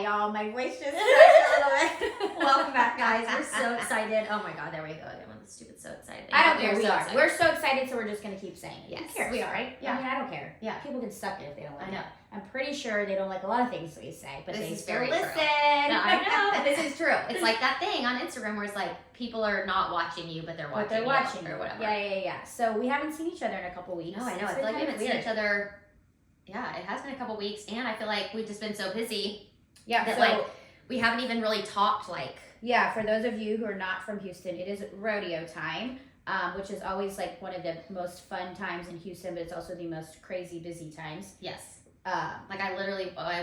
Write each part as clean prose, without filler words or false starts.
y'all. My voice just cracked a little bit. Welcome back, guys. We're so excited. Oh my God, there we go. Again with the stupid so excited. I don't care. We're We so are. excited. We're so excited, so we're just gonna keep saying it. Yes, Who cares, we are. right? Yeah. I mean, I don't care. Yeah. People can suck it if they don't like I know. it. I'm pretty sure they don't like a lot of things we say, but This they is still very listen. true. No, I know. This is true. It's like that thing on Instagram where it's like people are not watching you, but they're watching But they're watching you or whatever. Yeah. So we haven't seen each other in a couple weeks. No, I know. It's I feel been like we kind haven't of seen weird. each other. Yeah, it has been a couple weeks, and I feel like we've just been so busy Yeah. that So like we haven't even really talked. Like, yeah, for those of you who are not from Houston, it is rodeo time. Which is always like one of the most fun times in Houston, but it's also the most crazy busy times. yes, Um, like I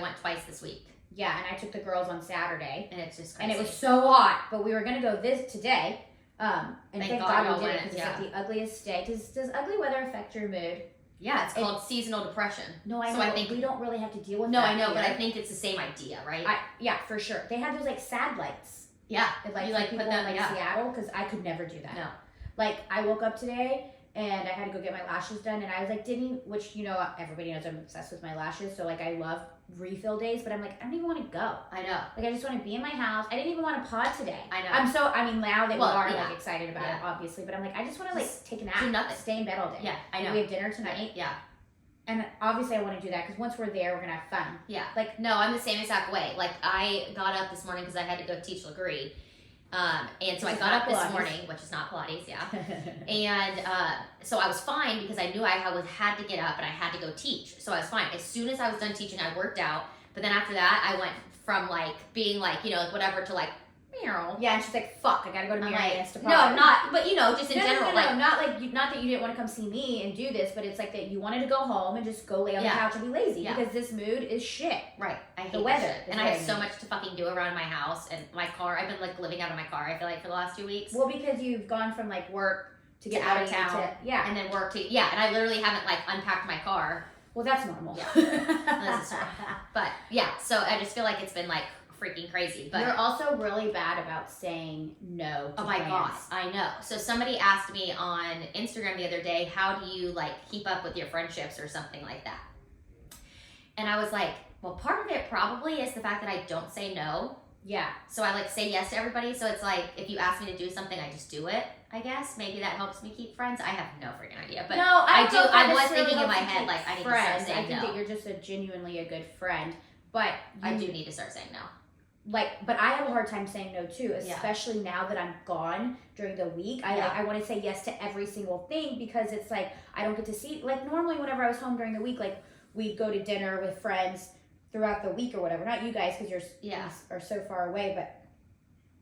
went twice this week, yeah, and I took the girls on Saturday, and it's just and crazy. it was so hot, but we were gonna go today. And Thank thank God God y'all we did it went, because it's like the ugliest day. Does ugly weather affect your mood? Yeah, it's called seasonal depression. No, I So know. I think- we don't really have to deal with No, that. I know, but here. I think it's the same idea, right? Yeah, for sure. They had those like sad lights. Yeah, Like you for like people put them. in like Yeah, Seattle, because I could never do that. no. Like I woke up today and I had to go get my lashes done, and I was like, which you know everybody knows I'm obsessed with my lashes, so like I love refill days, but I'm like I don't even want to go. I know. Like I just want to be in my house. I didn't even want to pod today. I know. I mean now that Well, we are yeah. like excited about it, obviously, but I'm like I just want to like take a nap, do nothing. stay in bed all day. Yeah, I know. We have dinner tonight, Yeah, and obviously I want to do that because once we're there, we're gonna have fun. yeah. Like, no, I'm the same exact way. Like, I got up this morning because I had to go teach Legree. And so Which I is got not up this Pilates. morning, which is not Pilates, yeah. And so I was fine because I knew I had to get up and I had to go teach. So I was fine. As soon as I was done teaching, I worked out. But then after that, I went from like being like, you know, whatever to like, meow. Yeah, and she's like, "Fuck, I gotta go to I'm Marianne's to no, pod." not, but you know, just in No, general. no, like, not like not that you didn't want to come see me and do this, but it's like that you wanted to go home and just go lay on the Yeah. couch and be lazy Yeah. because this mood is shit. right. I hate The that weather shit. is And I have very so mean. much to fucking do around my house and my car. I've been like living out of my car, I feel like, for the last 2 weeks. Well, because you've gone from like work to get To out of Audi town. to- And then work to, yeah, and I literally haven't like unpacked my car. Well, that's normal. Yeah. This is But yeah, so I just feel like it's been like freaking crazy. But You're also really bad about saying no to oh my God, plans. I know. So somebody asked me on Instagram the other day, how do you like keep up with your friendships or something like that? And I was like, well, part of it probably is the fact that I don't say no. Yeah. So I like say yes to everybody. So it's like, if you ask me to do something, I just do it, I guess. Maybe that helps me keep friends. I have no freaking idea. But no, I don't know if I that was necessarily thinking in my helps you head, keep like, I need to friends. start saying I think no. that you're just genuinely a good friend, but I do need to start saying no. but I have a hard time saying no too, especially now that I'm gone during the week. I want to say yes to every single thing because it's like I don't get to see, like normally whenever I was home during the week, like we'd go to dinner with friends throughout the week or whatever. Not you guys because you are so far away, but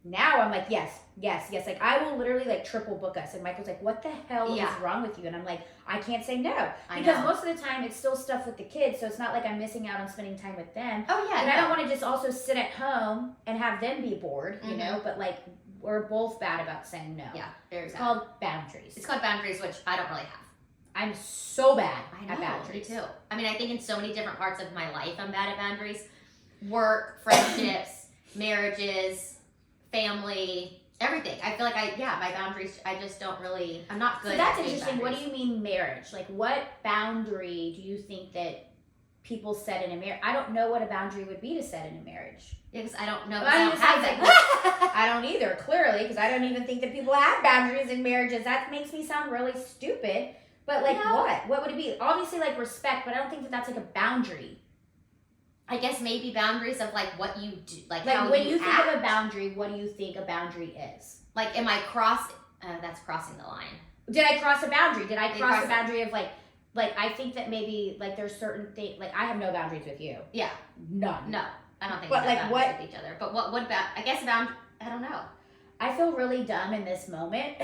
now I'm like yes. Like I will literally like triple book us, and Michael's like, "What the hell is wrong with you?" And I'm like, I can't say no because most of the time it's still stuff with the kids, so it's not like I'm missing out on spending time with them. Oh yeah, And I don't want to just also sit at home and have them be bored, you Mhm. know. But like we're both bad about saying no. Yeah, very It's bad. called boundaries. It's called boundaries, which I don't really have. I'm so bad I know, at boundaries. me too. I mean, I think in so many different parts of my life, I'm bad at boundaries. Work, friendships, marriages, family, everything. I feel like my boundaries, I just don't really, I'm not good So that's at being interesting. What do boundaries. you mean marriage? Like what boundary do you think that people set in a marriage? I don't know what a boundary would be to set in a marriage. Yeah, because I don't know. 'cause Well, I I'm don't just have like, that. I don't either, clearly, because I don't even think that people have boundaries in marriages. That makes me sound really stupid. But like No. what? What would it be? Obviously like respect, but I don't think that that's like a boundary. I guess maybe boundaries of like what you do, like Like how when you you think act. of a boundary, what do you think a boundary is? Like, am I that's crossing the line. Did I cross a boundary? Did I You cross cross a boundary of like I think that maybe like there's certain things, like I have no boundaries with you. Yeah. None. No, I don't think But, we have like, boundaries what- with each other. But what about, I guess I don't know. I feel really dumb in this moment.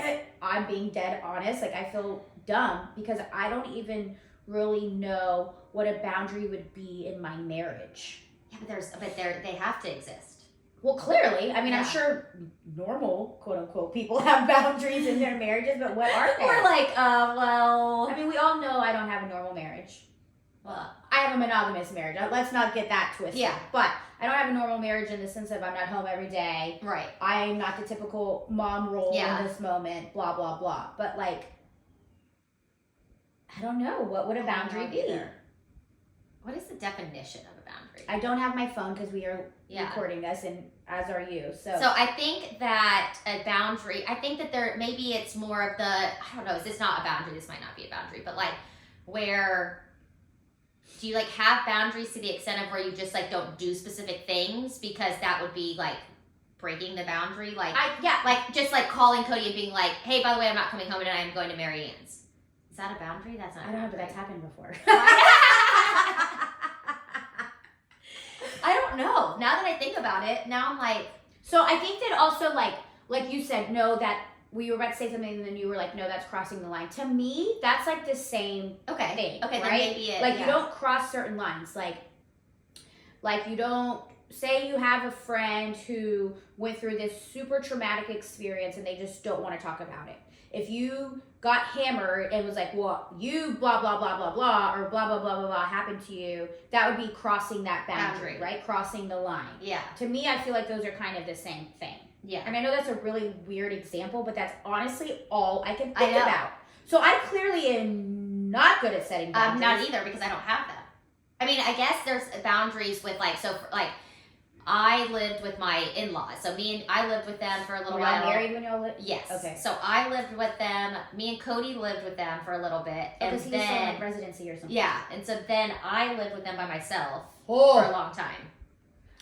I'm being dead honest. Like I feel dumb because I don't even really know what a boundary would be in my marriage. Yeah, but they have to exist. Well, clearly, I mean, I'm Yeah. sure normal, quote unquote, people have boundaries in their marriages, but what are they? Or like, well, I mean, we all know I don't have a normal marriage. well, I have a monogamous marriage. Let's not get that twisted. Yeah. But I don't have a normal marriage in the sense of I'm not home every day. right. I'm not the typical mom role Yeah. in this moment, blah, blah, blah. But like, I don't know. What would a boundary be? What is the definition of a boundary. I don't have my phone because we are recording this, and as are you. So I think that a boundary, I think that maybe it's more of the, I don't know, it's not a boundary, this might not be a boundary, but like where do you like have boundaries to the extent of where you just like don't do specific things because that would be like breaking the boundary? Like, like just like calling Cody and being like, hey, by the way, I'm not coming home tonight, I'm going to Mary Ann's. Is that a boundary? That's not a boundary. I don't know, but that's happened before. I don't know. Now that I think about it, now I'm like. So I think that also like you said, no, that we were about to say something and then you were like, no, that's crossing the line. To me, that's like the same thing. Okay, right? then maybe it. Like you don't cross certain lines. Like you don't say you have a friend who went through this super traumatic experience and they just don't want to talk about it. If you got hammered and was like, well, you blah, blah, blah, blah, blah, or blah, blah, blah, blah, blah happened to you, that would be crossing that boundary, right? Crossing the line. Yeah. To me, I feel like those are kind of the same thing. Yeah. And I know that's a really weird example, but that's honestly all I can think about. So I clearly am not good at setting boundaries. Not either, because I don't have them. I mean, I guess there's boundaries with I lived with my in-laws. So I lived with them for a little while. Were y'all married when y'all lived? Yes. Okay. So I lived with them. Me and Cody lived with them for a little bit. And then, still in residency or something. Yeah. And so then I lived with them by myself for a long time.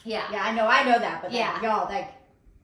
Yeah. Yeah, I know that, but y'all,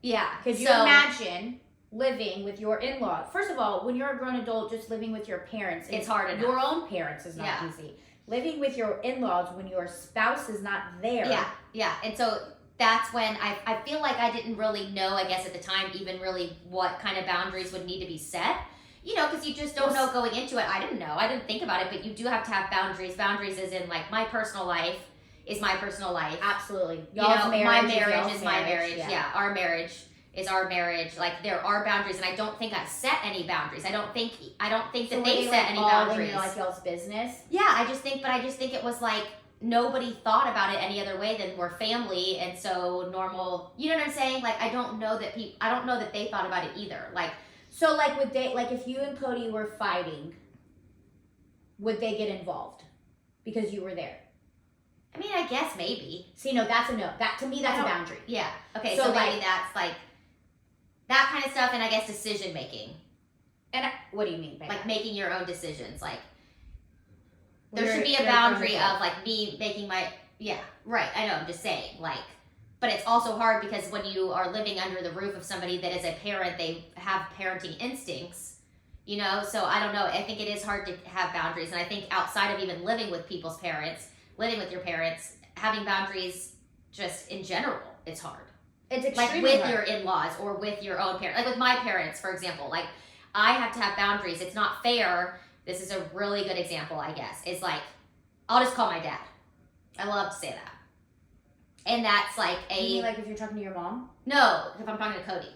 yeah. Could you imagine living with your in-laws? First of all, when you're a grown adult, just living with your parents. It's hard enough. Your own parents is not easy. Living with your in-laws when your spouse is not there. Yeah. Yeah. And so that's when I feel like I didn't really know, I guess at the time, even really what kind of boundaries would need to be set. You know, because you just don't know going into it. I didn't know. I didn't think about it, but you do have to have boundaries. Boundaries as in like my personal life is my personal life. Absolutely. My marriage is my marriage. Yeah. Our marriage is our marriage. Like there are boundaries, and I don't think I set any boundaries. I don't think that they set any boundaries. In like y'all's business. Yeah, I just think it was like nobody thought about it any other way than we're family, and so normal. You know what I'm saying? Like I don't know that they thought about it either. Like so, like if you and Cody were fighting, would they get involved because you were there? I mean, I guess maybe. See, no, that's a no. That to me, that's a boundary. Yeah. Okay. So maybe that's like that kind of stuff, and I guess decision making. And what do you mean by like that? Making your own decisions? Like there should be a boundary of like me making my right. I know. I'm just saying like, but it's also hard because when you are living under the roof of somebody that is a parent, they have parenting instincts. You know, so I don't know. I think it is hard to have boundaries, and I think outside of even living with people's parents. Living with your parents, having boundaries just in general, it's hard. It's extremely like with hard. your in-laws or with your own parents. Like with my parents, for example, like I have to have boundaries. It's not fair. This is a really good example, I guess. Is like, I'll just call my dad. I love to say that. And that's like You mean like if you're talking to your mom? No, if I'm talking to Cody.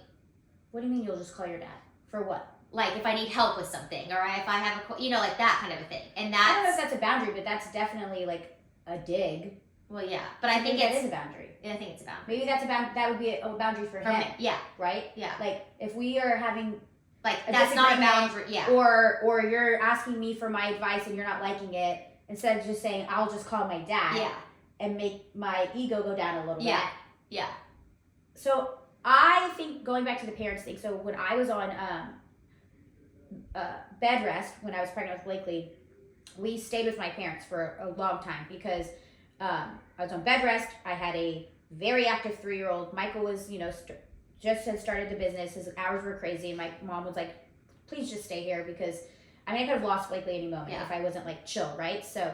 What do you mean you'll just call your dad? For what? Like if I need help with something or if I have like that kind of a thing. And I don't know if that's a boundary, but that's definitely like a dig. Well, yeah, but I think that is a boundary. Yeah, I think it's a boundary. Maybe that would be a boundary for him. Yeah. Right? Yeah. Like if we are having like that's not a boundary. Yeah. Or you're asking me for my advice and you're not liking it, instead of just saying I'll just call my dad. Yeah. And make my ego go down a little bit. Yeah. So I think going back to the parents thing. So when I was on bed rest when I was pregnant with Blakely. We stayed with my parents for a long time because I was on bed rest. I had a very active 3-year-old. Michael was, just had started the business. His hours were crazy. And my mom was like, please just stay here because, I could have lost Blakely any moment if I wasn't like chill, right? So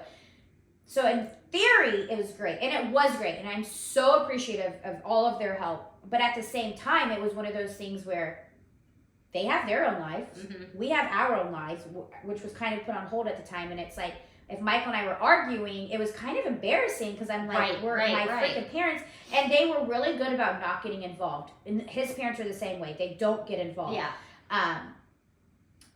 in theory, it was great. And it was great. And I'm so appreciative of all of their help. But at the same time, it was one of those things where they have their own lives. Mm-hmm. We have our own lives, which was kind of put on hold at the time. And it's like, if Michael and I were arguing, it was kind of embarrassing because I'm like, we're my freaking parents. And they were really good about not getting involved. And his parents are the same way. They don't get involved. Yeah.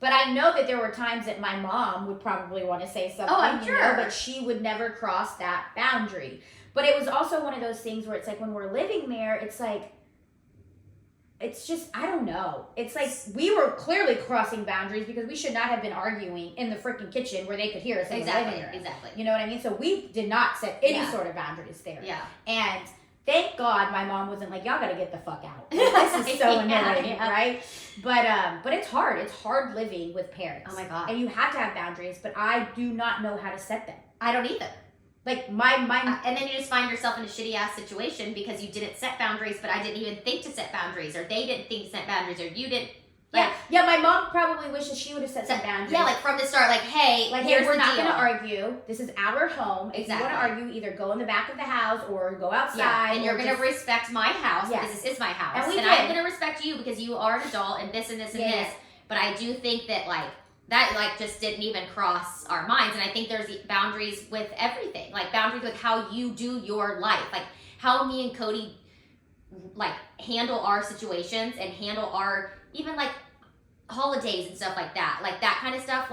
But I know that there were times that my mom would probably want to say something. Oh, I'm sure. But she would never cross that boundary. But it was also one of those things where it's like when we're living there, it's like, it's just, I don't know. It's like we were clearly crossing boundaries because we should not have been arguing in the freaking kitchen where they could hear us in the living room. Exactly. You know what I mean? So we did not set any sort of boundaries there. Yeah. And thank God my mom wasn't like, y'all gotta get the fuck out. Like, this is so annoying, right? But it's hard. It's hard living with parents. Oh my God. And you have to have boundaries, but I do not know how to set them. I don't either. Like my and then you just find yourself in a shitty ass situation because you didn't set boundaries, but I didn't even think to set boundaries, or they didn't think to set boundaries, or you didn't. Like, yeah. My mom probably wishes she would have set some boundaries. Yeah, like from the start, like, hey, we're not going to argue. This is our home. Exactly. If you want to argue, either go in the back of the house or go outside. Yeah, and you're going to respect my house because this is my house, and I'm going to respect you because you are an adult, and this and this and this. But I do think that that just didn't even cross our minds, and I think there's boundaries with everything, like boundaries with how you do your life, like how me and Cody handle our situations and handle our even holidays and stuff like that kind of stuff,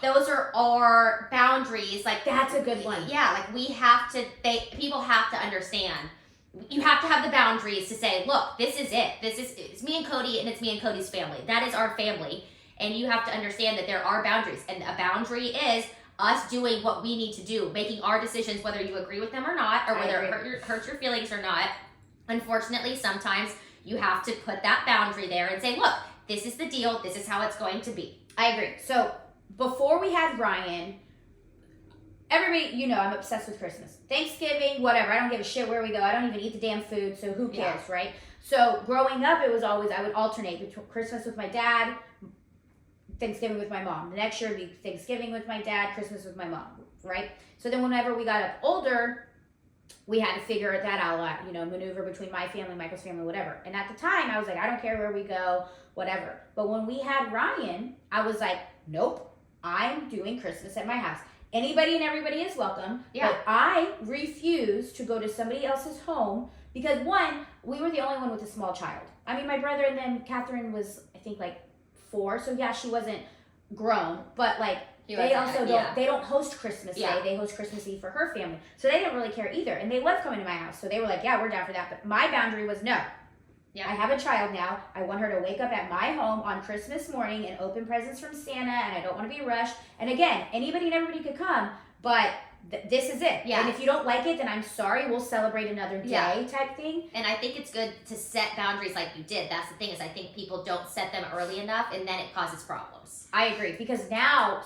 those are our boundaries. That's a good one. Yeah, we have to. People have to understand. You have to have the boundaries to say, look, this is it. It's me and Cody, and it's me and Cody's family. That is our family. And you have to understand that there are boundaries. And a boundary is us doing what we need to do, making our decisions, whether you agree with them or not, or whether it hurts your feelings or not. Unfortunately, sometimes you have to put that boundary there and say, look, this is the deal. This is how it's going to be. I agree. So before we had Ryan, everybody, I'm obsessed with Christmas. Thanksgiving, whatever. I don't give a shit where we go. I don't even eat the damn food, so who cares, right? So growing up, it was always, I would alternate between Christmas with my dad, Thanksgiving with my mom. The next year would be Thanksgiving with my dad, Christmas with my mom, right? So then whenever we got up older, we had to figure that out, maneuver between my family, Michael's family, whatever. And at the time, I was like, I don't care where we go, whatever. But when we had Ryan, I was like, nope, I'm doing Christmas at my house. Anybody and everybody is welcome. Yeah. But I refuse to go to somebody else's home because, one, we were the only one with a small child. I mean, my brother and then Catherine was, I think, 4. So, yeah, she wasn't grown. But, they also don't host Christmas Day. They host Christmas Eve for her family. So they didn't really care either. And they loved coming to my house. So they were like, yeah, we're down for that. But my boundary was no. Yeah. I have a child now. I want her to wake up at my home on Christmas morning and open presents from Santa, and I don't want to be rushed. And again, anybody and everybody could come, but this is it. Yeah. And if you don't like it, then I'm sorry. We'll celebrate another day type thing. And I think it's good to set boundaries like you did. That's the thing, is I think people don't set them early enough, and then it causes problems. I agree. Because now,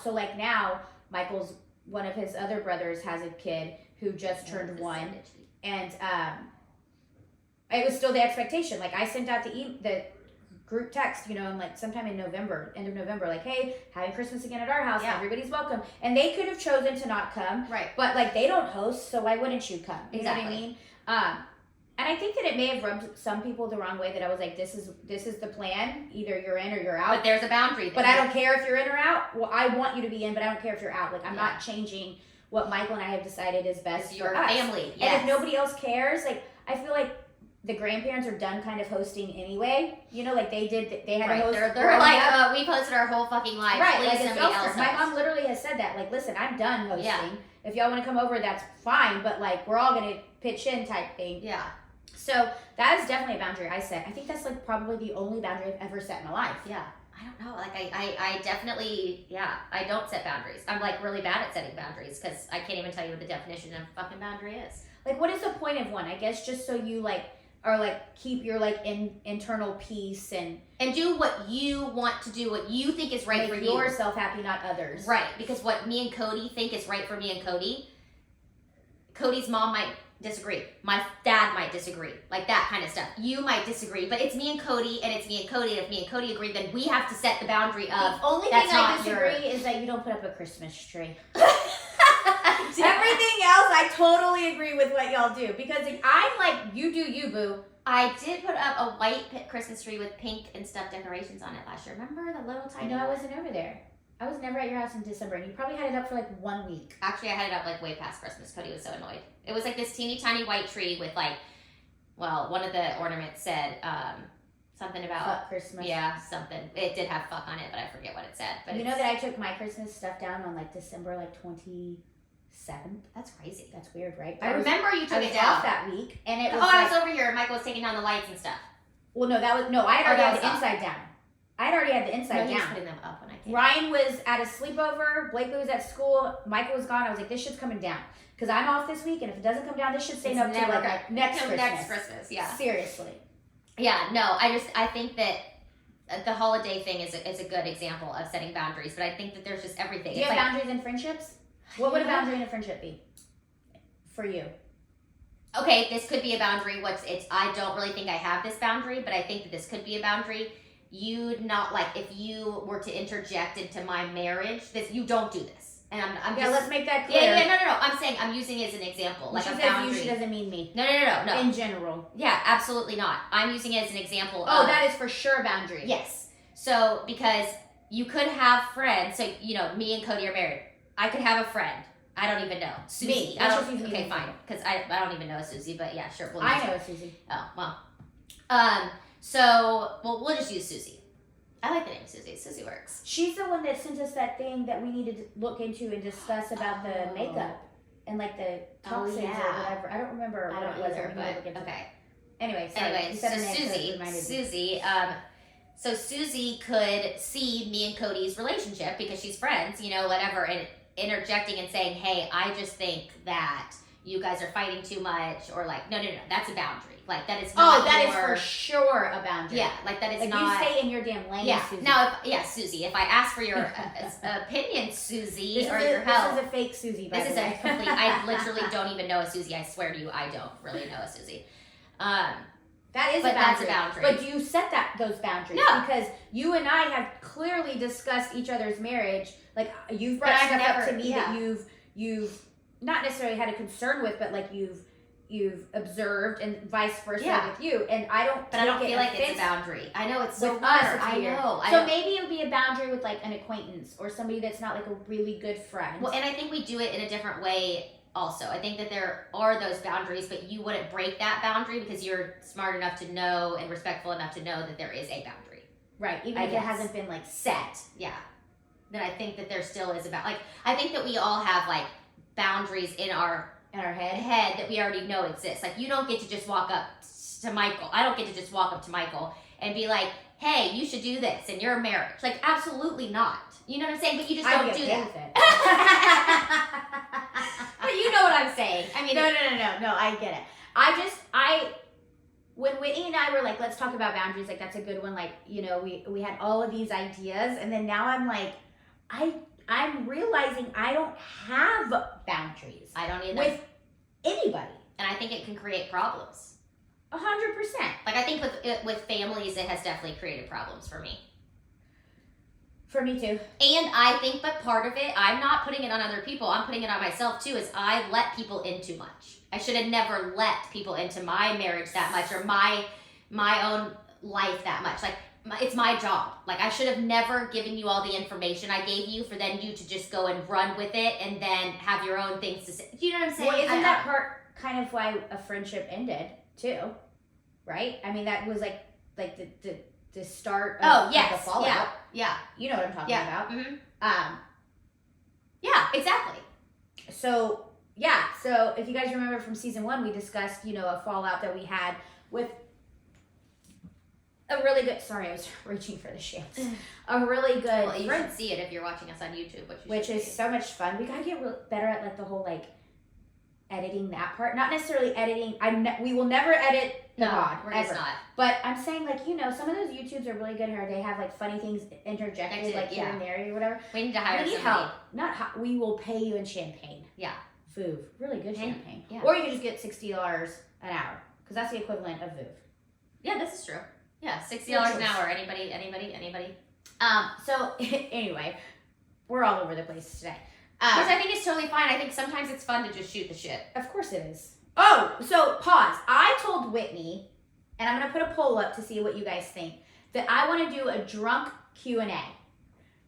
Michael's, one of his other brothers has a kid who just turned 1. And it was still the expectation. I sent out the group text, sometime in November, end of November, hey, having Christmas again at our house. Yeah. Everybody's welcome. And they could have chosen to not come. Right. But they don't host, so why wouldn't you come? You know what I mean? And I think that it may have rubbed some people the wrong way, that I was like, this is the plan. Either you're in or you're out. But there's a boundary there. But I don't care if you're in or out. Well, I want you to be in, but I don't care if you're out. I'm not changing what Michael and I have decided is best for your us. Family. Yes. And if nobody else cares, I feel like the grandparents are done kind of hosting anyway. They had a host. They're we've hosted our whole fucking life. Right. Please, somebody else. My mom literally has said that. Listen, I'm done hosting. Yeah. If y'all want to come over, that's fine. But we're all going to pitch in type thing. Yeah. So that is definitely a boundary I set. I think that's probably the only boundary I've ever set in my life. Yeah. I don't know. I definitely, I don't set boundaries. I'm really bad at setting boundaries because I can't even tell you what the definition of a fucking boundary is. What is the point of one? I guess just so you are keep your internal peace and do what you want to do, what you think is right for you. Yourself happy, not others. Right, because what me and Cody think is right for me and Cody, Cody's mom might disagree. My dad might disagree. That kind of stuff. You might disagree, but it's me and Cody, and it's me and Cody. And if me and Cody agree, then we have to set the boundary of. The only thing I disagree is that you don't put up a Christmas tree. Everything else, I totally agree with what y'all do, because I'm you do you, boo. I did put up a white Christmas tree with pink and stuff decorations on it last year. Remember the little tiny? I wasn't over there. I was never at your house in December, and you probably had it up for 1 week. Actually, I had it up way past Christmas. Cody was so annoyed. It was this teeny tiny white tree with one of the ornaments said something about fuck Christmas. Yeah, something. It did have fuck on it, but I forget what it said. But you know that I took my Christmas stuff down on December 27th. That's crazy. That's weird, right? I remember you took it down off that week, and it was. I was over here. Michael was taking down the lights and stuff. Well, no, I had already had the up. inside down. I had already had the inside No, he was down. putting them up when I came. Ryan was at a sleepover. Blakely was at school. Michael was gone. I was like, this shit's coming down. Because I'm off this week, and if it doesn't come down, this should stay up to like next Christmas. Next Christmas, yeah. Seriously. Yeah, no, I think that the holiday thing is a good example of setting boundaries, but I think that there's just everything. Do you have boundaries in friendships? What would a boundary in a friendship be for you? Okay, this could be a boundary. I don't really think I have this boundary, but I think that this could be a boundary. You not like if you were to interject into my marriage, you don't do this. And I'm just, let's make that clear. No. I'm saying I'm using it as an example, like she a says boundary. you, she doesn't mean me. No. In general. Yeah, absolutely not. I'm using it as an example. That is for sure a boundary. Yes. So because you could have friends, so me and Cody are married. I could have a friend. I don't even know. Susie. Me. Okay, fine. Because I don't even know a Susie, but yeah, sure. I know a Susie. Oh, well. We'll just use Susie. I like the name Susie. Susie works. She's the one that sent us that thing that we needed to look into and discuss about the makeup and like the toxins or whatever. I don't remember what it was. Either, but okay. Anyway, Susie. So Susie could see me and Cody's relationship because she's friends, whatever, and interjecting and saying, "Hey, I just think that you guys are fighting too much," or like, no, that's a boundary. Like that is not. Oh, that is for sure a boundary. Yeah, like that is like not. You stay in your damn lane. Yeah. Susie. Now, Susie, if I ask for your opinion, Susie, your help, this is a fake Susie. By this the is way. a complete. I literally don't even know a Susie. I swear to you, I don't really know a Susie. That's a boundary. But do you set those boundaries? No. Because you and I have clearly discussed each other's marriage. Like you've brought stuff up to me that you've not necessarily had a concern with, but like you've observed and vice versa with you. And I don't. But I don't feel like it's a boundary. I know it's so with hard. us. It's I weird. know. So maybe it would be a boundary with like an acquaintance or somebody that's not like a really good friend. Well, and I think we do it in a different way. Also, I think that there are those boundaries, but you wouldn't break that boundary because you're smart enough to know and respectful enough to know that there is a boundary. Right, even if it hasn't been like set. Yeah. Then I think that there still is I think that we all have like boundaries in our head that we already know exist. Like you don't get to just walk up to Michael. I don't get to just walk up to Michael and be like, "Hey, you should do this in your marriage." Like absolutely not. You know what I'm saying? But you just don't do that. But you know what I'm saying. I mean, no, I get it. When Whitney and I were like, let's talk about boundaries, like that's a good one. Like, we had all of these ideas, and then now I'm like, I'm realizing I don't have boundaries. I don't either. With anybody. And I think it can create problems. 100%. Like I think with families, it has definitely created problems for me. For me too. And I think, but part of it, I'm not putting it on other people. I'm putting it on myself too. Is I let people in too much. I should have never let people into my marriage that much or my own life that much. Like it's my job. Like I should have never given you all the information I gave you for then you to just go and run with it and then have your own things to say. Do you know what I'm saying? Well, isn't that part kind of why a friendship ended too? Right? I mean, that was like the start of the fallout. Yeah. You know what I'm talking about. Mm-hmm. Yeah, exactly. So if you guys remember from season 1, we discussed, a fallout that we had with a really good, sorry, I was reaching for the shades. A really good. Well, you should see it if you're watching us on YouTube, which is so much fun. We gotta get better at like the whole like editing that part. Not necessarily editing. We will never edit the pod. We're just not. But I'm saying like, some of those YouTubes are really good here. They have like funny things interjected like here and there or whatever. We need to hire somebody. Help. We will pay you in champagne. Yeah. Veuve. Really good champagne. Yeah. Or you can just get $60 an hour. Because that's the equivalent of Veuve. Yeah, this is true. Yeah, $60 an hour. Anybody? So anyway, we're all over the place today. Which I think is totally fine. I think sometimes it's fun to just shoot the shit. Of course it is. Oh, so pause. I told Whitney, and I'm going to put a poll up to see what you guys think, that I want to do a drunk Q&A.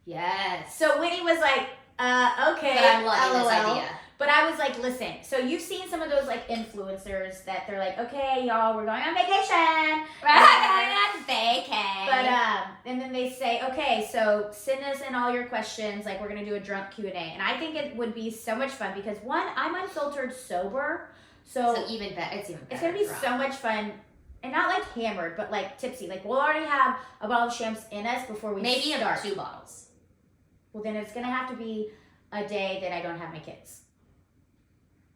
Yes. So Whitney was like, okay. But I'm loving this idea. But I was like, listen, so you've seen some of those like influencers that they're like, okay, y'all, we're going on vacation. But and then they say, okay, so send us in all your questions, like we're gonna do a drunk Q&A. And I think it would be so much fun because one, I'm unfiltered sober, so even better. It's even better. It's gonna be so much fun and not like hammered, but like tipsy. Like we'll already have a bottle of champs in us before we maybe start. 2 bottles. Well, then it's gonna have to be a day that I don't have my kids.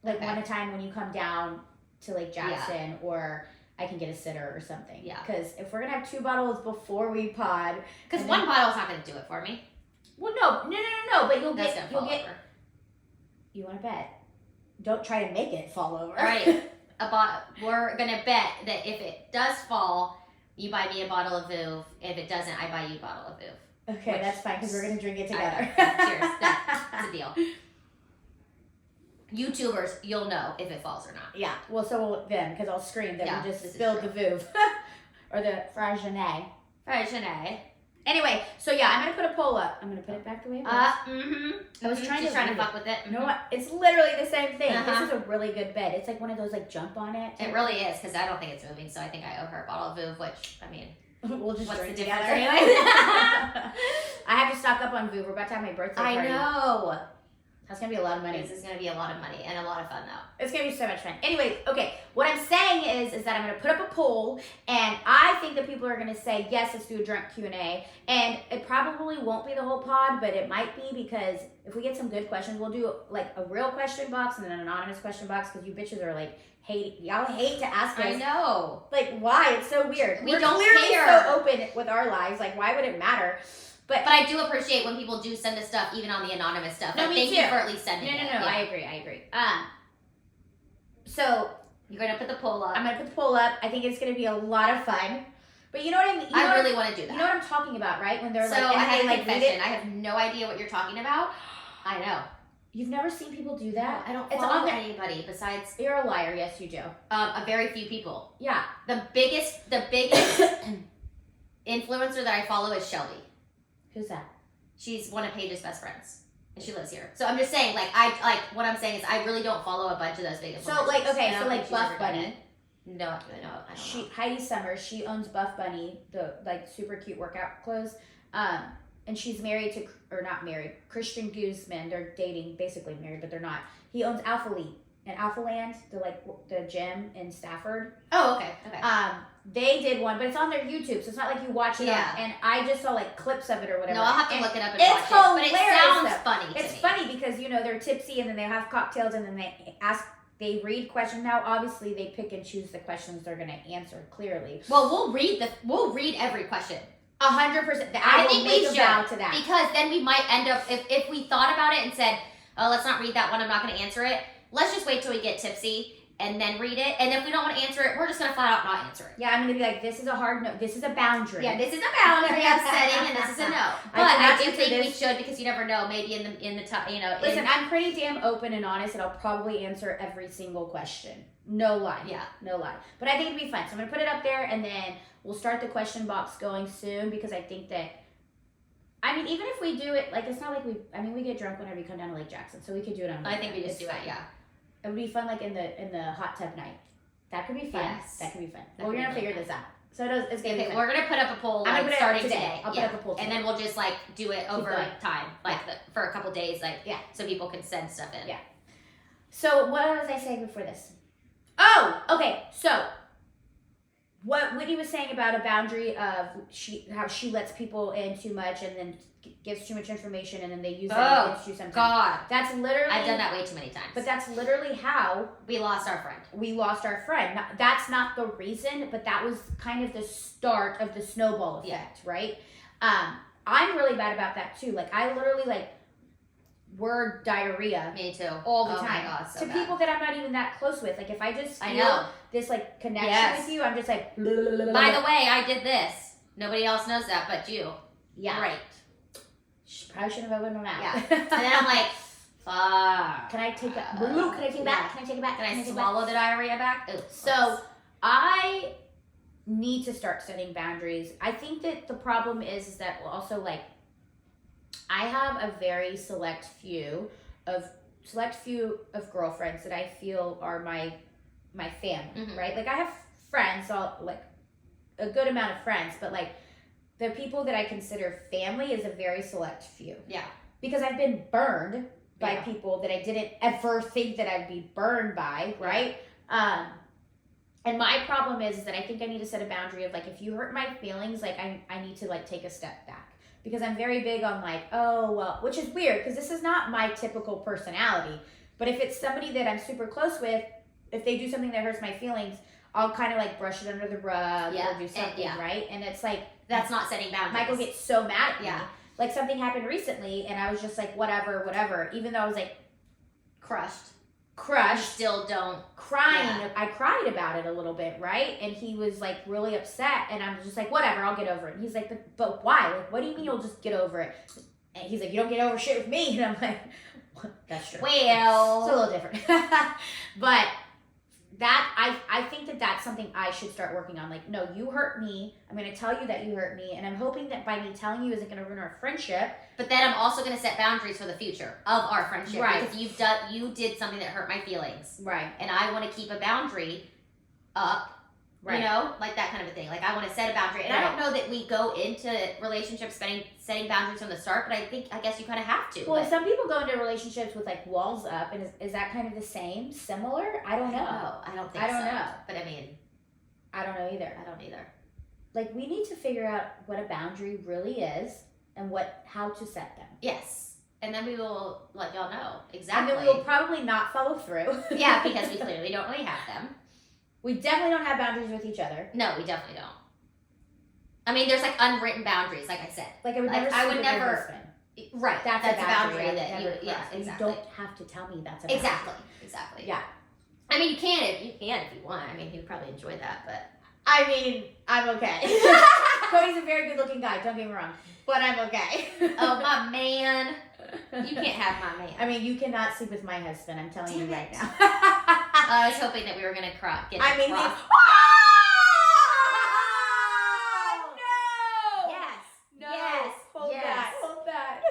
Like one at a time when you come down to Lake Jackson, or I can get a sitter or something. Yeah. Because if we're gonna have 2 bottles before we pod, because 1 bottle's not gonna do it for me. Well, no. But you'll That's get. gonna fall over. You want to bet? Don't try to make it fall over. All right. We're gonna bet that if it does fall, you buy me a bottle of Veuve. If it doesn't, I buy you a bottle of Veuve. Okay, that's fine because we're gonna drink it together. Cheers. That's a deal. YouTubers, you'll know if it falls or not. Yeah. Well, so will them because I'll scream that we just spilled the Veuve or the Fragile. Fragile. Anyway, so yeah, I'm gonna put a poll up. I'm gonna put it back the way it was. I was trying to fuck with it. You know what? It's literally the same thing. This is a really good bed. It's like one of those like jump on it. It really is because I don't think it's moving, so I think I owe her a bottle of Veuve, which I mean, we'll just what's drink the together. difference anyway? I have to stock up on Veuve. We're about to have my birthday party. I know. That's gonna be a lot of money. This is gonna be a lot of money and a lot of fun though. It's gonna be so much fun. Anyways, okay. What I'm saying is that I'm gonna put up a poll, and I think that people are gonna say yes. Let's do a drunk Q&A, and it probably won't be the whole pod, but it might be because if we get some good questions, we'll do like a real question box and then an anonymous question box because you bitches are like y'all hate to ask us. I know. Like why? It's so weird. We don't clearly care. so open with our lives. Like why would it matter? But I do appreciate when people do send us stuff, even on the anonymous stuff. No, like, me thank too. you for at least sending No, it. I agree. So you're gonna put the poll up. I'm gonna put the poll up. I think it's gonna be a lot of fun. But you know what I mean? I really want to do that. You know what I'm talking about, right? When they're so like, I have and a they confession. I have no idea what you're talking about. I know. You've never seen people do that? I don't It's follow on there. anybody besides You're a liar. Yes, you do. a very few people. Yeah. The biggest influencer that I follow is Shelby. Who's that? She's one of Paige's best friends, and she lives here. So I'm just saying, what I'm saying is, I really don't follow a bunch of those big influencers. So like, okay, I so don't like think she's Buff ever done Bunny. it. No, I don't know. Heidi Summers. She owns Buff Bunny, the like super cute workout clothes. And she's married to, or not married, Christian Guzman. They're dating, basically married, but they're not. He owns Alpha League and Alpha Land, the gym in Stafford. Oh, okay. They did one, but it's on their YouTube, so it's not like you watch it. Yeah. And I just saw like clips of it or whatever. No, I'll have to look it up and it's watch it. But it hilarious, sounds though. funny to It's me. funny because they're tipsy and then they have cocktails and then they read questions. Now, obviously, they pick and choose the questions they're going to answer clearly. Well, we'll read every question. 100%. I think we should vow to that because then we might end up if we thought about it and said, "Oh, let's not read that one. I'm not going to answer it." Let's just wait till we get tipsy and then read it. And if we don't want to answer it, we're just going to flat out not answer it. Yeah, I'm going to be like, this is a hard no. This is a boundary. Yeah, this is a boundary I'm setting, and this is a no. But I do think we should because you never know. Maybe in the top, Listen, I'm pretty damn open and honest, and I'll probably answer every single question. No lie. Yeah. No lie. But I think it'd be fun. So I'm going to put it up there, and then we'll start the question box going soon because I think that, even if we do it, like, it's not like we get drunk whenever we come down to Lake Jackson, so we could do it on. I think we just do it. Yeah. It would be fun, like in the hot tub night. That could be fun. Yes. That could be fun. That we're could be gonna really figure fun. this out. So it's gonna be fun. We're gonna put up a poll I'm gonna put it up starting today. I'll put up a poll today. and then we'll just do it over going. time, for a couple days, so people can send stuff in. Yeah. So what was I saying before this? Oh, okay. So what Whitney was saying about a boundary of how she lets people in too much and then gives too much information and then they use that against you sometimes. God, that's literally. I've done that way too many times. But that's literally how we lost our friend. We lost our friend. That's not the reason, but that was kind of the start of the snowball effect, right? I'm really bad about that too. Like I literally word diarrhea. Me too. All the time. time. My God, so to bad. people that I'm not even that close with. Like if I just feel know. this connection Yes. with you, I'm just like. By the way, I did this. Nobody else knows that but you. Yeah. Right. Probably shouldn't have opened my mouth. Yeah. And then I'm like, fuck. Can I take that? Can I take it back? Can I take it back? Can I take it swallow the diarrhea back? Ooh, So I need to start setting boundaries. I think that the problem is that also I have a very select few of girlfriends that I feel are my family, right? Like I have friends, a good amount of friends, but the people that I consider family is a very select few. Yeah. Because I've been burned by people that I didn't ever think that I'd be burned by, right? And my problem is that I think I need to set a boundary of like, if you hurt my feelings, like I need to like take a step back. Because I'm very big on like, oh, well, which is weird because this is not my typical personality. But if it's somebody that I'm super close with, if they do something that hurts my feelings, I'll kind of like brush it under the rug or do something, right? And it's like, that's not setting boundaries. Michael gets so mad at me. Like something happened recently and I was just like, whatever. Even though I was like crushed. You still don't. Crying. Yeah. I cried about it a little bit, right? And he was like really upset and I'm just like, whatever, I'll get over it. And he's like, but why? Like, what do you mean you'll just get over it? And he's like, you don't get over shit with me. And I'm like, that's true. Well. It's a little different. But that, I think that that's something I should start working on. Like, no, you hurt me. I'm going to tell you that you hurt me. And I'm hoping that by me telling you isn't going to ruin our friendship. But then I'm also going to set boundaries for the future of our friendship. Right. Because you did something that hurt my feelings. Right. And I want to keep a boundary up. Right. You know, like that kind of a thing. Like I want to set a boundary. And I don't know that we go into relationships setting boundaries from the start, but I guess you kind of have to. Well, some people go into relationships with like walls up, and is that kind of the same? Similar? I don't know. I don't think so. I don't know. But I mean, I don't know either. I don't either. Like we need to figure out what a boundary really is and how to set them. Yes. And then we will let y'all know exactly. And then we will probably not follow through. Yeah, because we clearly don't really have them. We definitely don't have boundaries with each other. No, we definitely don't. I mean, there's like unwritten boundaries, like I said. Like I would never. I would never. Right. That's a boundary that you. Yeah, exactly. You don't have to tell me that's a boundary. Exactly. Yeah. I mean, you can if you want. I mean, he'd probably enjoy that, but. I mean, I'm okay. Cody's a very good-looking guy. Don't get me wrong, but I'm okay. Oh, my man. You can't have my man. I mean, you cannot sleep with my husband. I'm telling you right now. I was hoping that we were gonna cross. No! Yes. Hold that.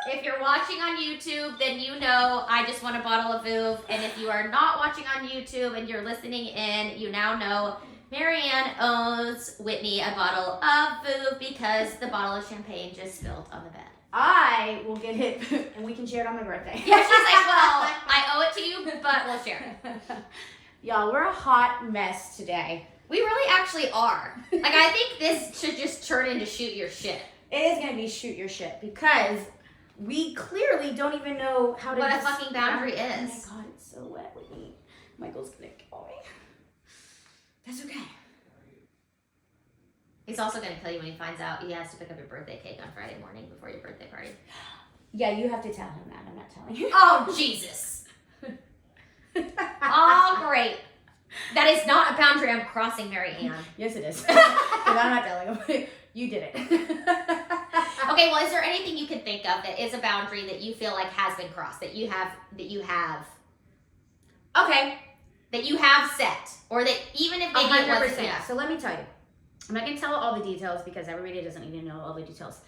If you're watching on YouTube, then you know I just want a bottle of Vouv. And if you are not watching on YouTube and you're listening in, you now know Marianne owes Whitney a bottle of Vouv because the bottle of champagne just spilled on the bed. I will get it, and we can share it on my birthday. Yeah, she's like, well, I owe it to you, but we'll share it. Y'all, we're a hot mess today. We really actually are. Like, I think this should just turn into shoot your shit. It is going to be shoot your shit because we clearly don't even know how to... What a fucking boundary is. Oh my God, it's so wet with me. Michael's going to kill me. That's okay. He's also going to kill you when he finds out he has to pick up your birthday cake on Friday morning before your birthday party. Yeah, you have to tell him that. I'm not telling you. Oh, Jesus. Oh, great. That is not a boundary I'm crossing, Mary Ann. Yes, it is. I'm not telling him. You did it. Okay, well, is there anything you can think of that is a boundary that you feel like has been crossed, that you have set, or that even if maybe it wasn't, 100%. So let me tell you. I'm not going to tell all the details because everybody doesn't need to know all the details.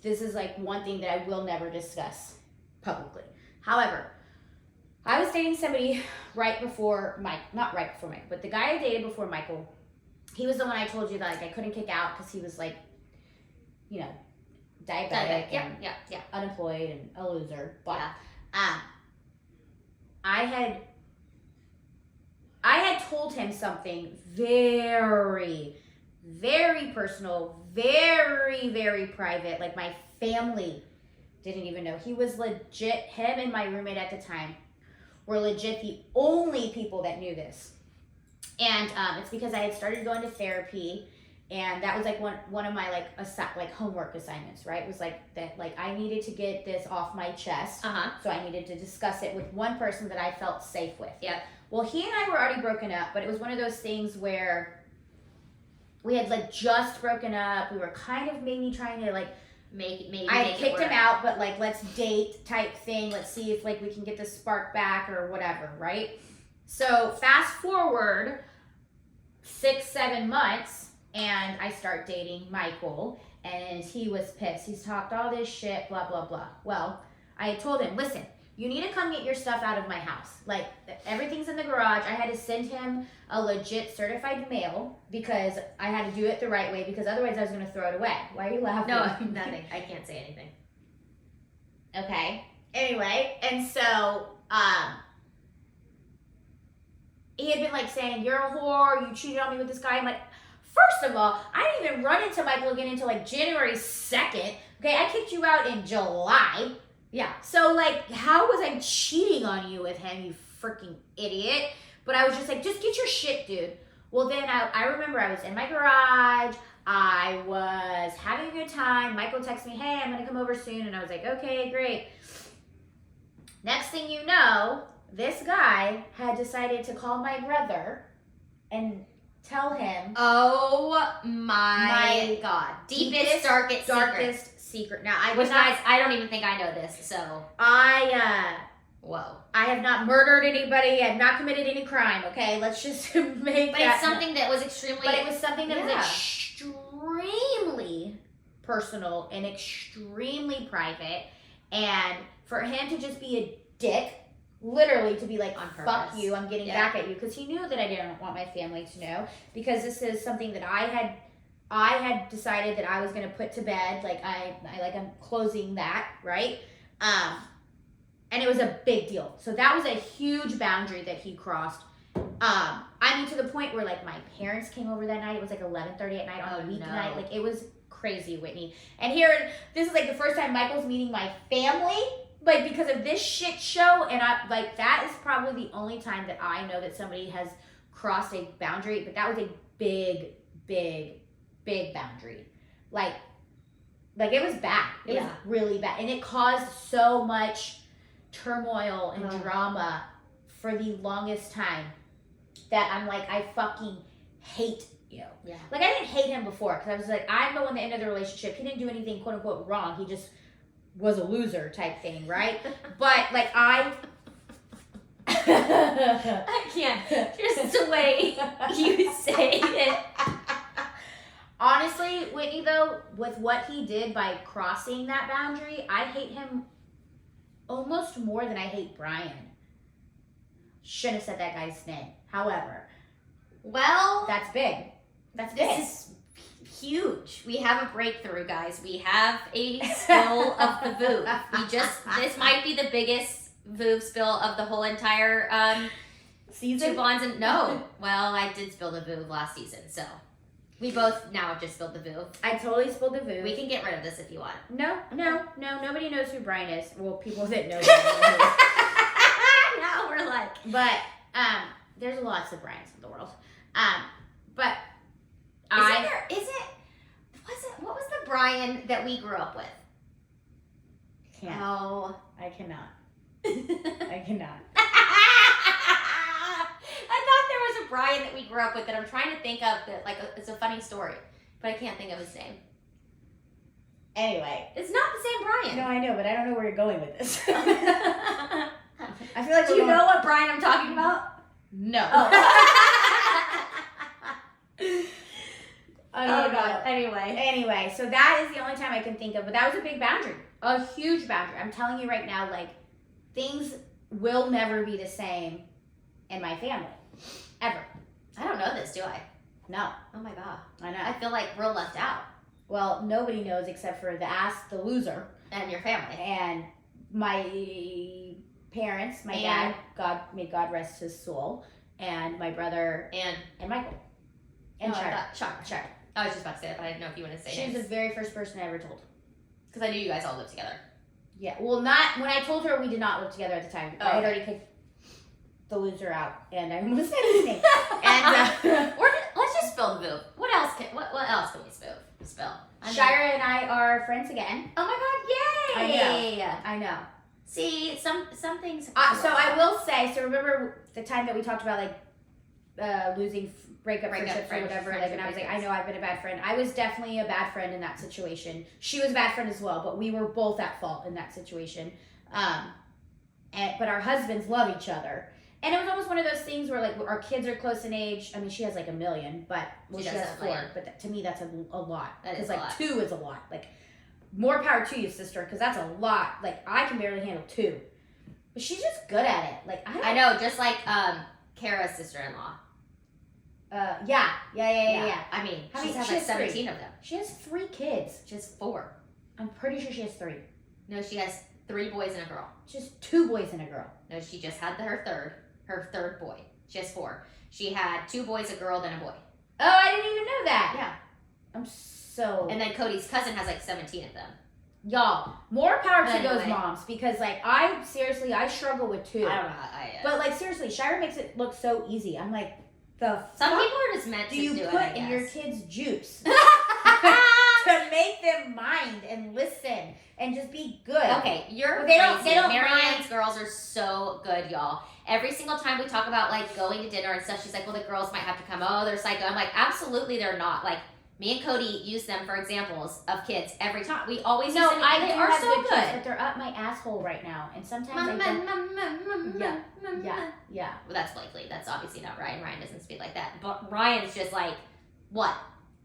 This is like one thing that I will never discuss publicly. However, I was dating somebody right before Mike, not right before Mike, but the guy I dated before Michael, he was the one I told you that like I couldn't kick out because he was like, you know, diabetic and unemployed and a loser. But I had told him something very, very personal, very, very private. Like my family didn't even know. He was legit, him and my roommate at the time were legit the only people that knew this. And it's because I had started going to therapy, and that was like one of my like homework assignments, right? It was like that, like I needed to get this off my chest. So I needed to discuss it with one person that I felt safe with. Yeah. Well, he and I were already broken up, but it was one of those things where we had like just broken up. We were kind of maybe trying to like I kicked him out, but like let's date type thing. Let's see if like we can get the spark back or whatever, right? So fast forward 6-7 months, and I start dating Michael, and he was pissed. He's talked all this shit, blah blah blah. Well, I had told him, listen, you need to come get your stuff out of my house. Like, everything's in the garage. I had to send him a legit certified mail because I had to do it the right way because otherwise I was going to throw it away. Why are you laughing? No, nothing. I can't say anything. Okay. Anyway, and so, he had been like saying, you're a whore, you cheated on me with this guy. I'm like, first of all, I didn't even run into Michael again until like January 2nd. Okay, I kicked you out in July. Yeah. So like, how was I cheating on you with him, you freaking idiot? But I was just like, just get your shit, dude. Well, then I remember I was in my garage. I was having a good time. Michael texted me, hey, I'm going to come over soon. And I was like, okay, great. Next thing you know, this guy had decided to call my brother and tell him. Oh my God. Deepest, darkest secret. Now, guys, I don't even think I know this, so. Whoa. I have not murdered anybody. I have not committed any crime, okay? Let's just make But it's something that was extremely... But it was something that was extremely personal and extremely private. And for him to just be a dick, literally to be like, on fuck purpose. you, I'm getting back at you. Because he knew that I didn't want my family to know. Because this is something that I had decided that I was going to put to bed. Like, I'm closing that, right? And it was a big deal. So that was a huge boundary that he crossed. I mean, to the point where like my parents came over that night. It was like 11:30 at night on a weeknight. Like it was crazy, Whitney. And here, this is like the first time Michael's meeting my family, like because of this shit show. And I like that is probably the only time that I know that somebody has crossed a boundary. But that was a big, big, big boundary. Like it was bad. It was really bad, and it caused so much turmoil and drama for the longest time that I'm like, I fucking hate you. Yeah. Like, I didn't hate him before because I was like, I'm the one that ended the relationship. He didn't do anything, quote unquote, wrong. He just was a loser type thing, right? But, like, I can't. Just the way you say it. Honestly, Whitney, though, with what he did by crossing that boundary, I hate him almost more than I hate Brian. Shouldn't have said that guy's name. However, well, that's big. That's big. This is huge. We have a breakthrough, guys. We have a spill of the VOOV. This might be the biggest VOOV spill of the whole entire season. Two Bonds and no. Well, I did spill the VOOV last season, so we both now have just spilled the VOOV. I totally spilled the VOOV. We can get rid of this if you want. No. Nobody knows who Brian is. Well, people that know. Now we're like, but there's lots of Brians in the world. But what was the Brian that we grew up with? Can't. Oh, I cannot. I cannot. I thought there was a Brian that we grew up with that I'm trying to think of that it's a funny story, but I can't think of his name. Anyway, it's not the same Brian. No, I know, but I don't know where you're going with this. I feel like do you know what Brian I'm talking about? No. Oh God. Anyway, so that is the only time I can think of, but that was a big boundary, a huge boundary. I'm telling you right now, like things will never be the same in my family, ever. I don't know this, do I? No. Oh my God. I know. I feel like real left out. Well, nobody knows except for the loser, and your family, and my parents, my dad, may God rest his soul, and my brother, and Michael, and Char. I was just about to say that, but I didn't know if you wanted to say it. She was the very first person I ever told. Because I knew you guys all lived together. Yeah, well, not when I told her we did not live together at the time. I had already kicked the loser out, and I almost said his name. And let's just spill the VOOV. What else can we spill? Shira and I are friends again. Oh my God! Yay! I know. See, some things. So I will say. So remember the time that we talked about like losing breakup friendships or whatever. Like, and I was like, I know I've been a bad friend. I was definitely a bad friend in that situation. She was a bad friend as well, but we were both at fault in that situation. But our husbands love each other. And it was almost one of those things where, like, our kids are close in age. I mean, she has, like, 1 million, but she has 4. But to me, that's a lot. Because, like, 2 is a lot. Like, more power to you, sister, because that's a lot. Like, I can barely handle 2. But she's just good at it. Like, I know, just like Kara's sister-in-law. Yeah. I mean, she has, like, 17 of them. She has 3 kids. She has 4. I'm pretty sure she has 3. No, she has 3 boys and a girl. She has 2 boys and a girl. No, she just had her third boy. She has 4. She had 2 boys, a girl, then a boy. Oh, I didn't even know that. Yeah. I'm so... And then Cody's cousin has like 17 of them. Y'all, more power to Anyway. those moms, because like I struggle with 2. I don't know. But like seriously, Shira makes it look so easy. I'm like, some people are just meant do to you do put it, I in your guess. kids' juice to make them mind and listen and just be good? Okay, you're Well, they don't- crazy. they don't Marianne's mind. girls are so good, y'all. Every single time we talk about like going to dinner and stuff, she's like, well, the girls might have to come. Oh, they're psycho. I'm like, absolutely they're not. Like, me and Cody use them for examples of kids every time. We always use them. I They do are have so good kids, good. but they're up my asshole right now, and sometimes I don't. Yeah. Well, that's Blakely. That's obviously not Ryan. Ryan doesn't speak like that. But Ryan's just like, what?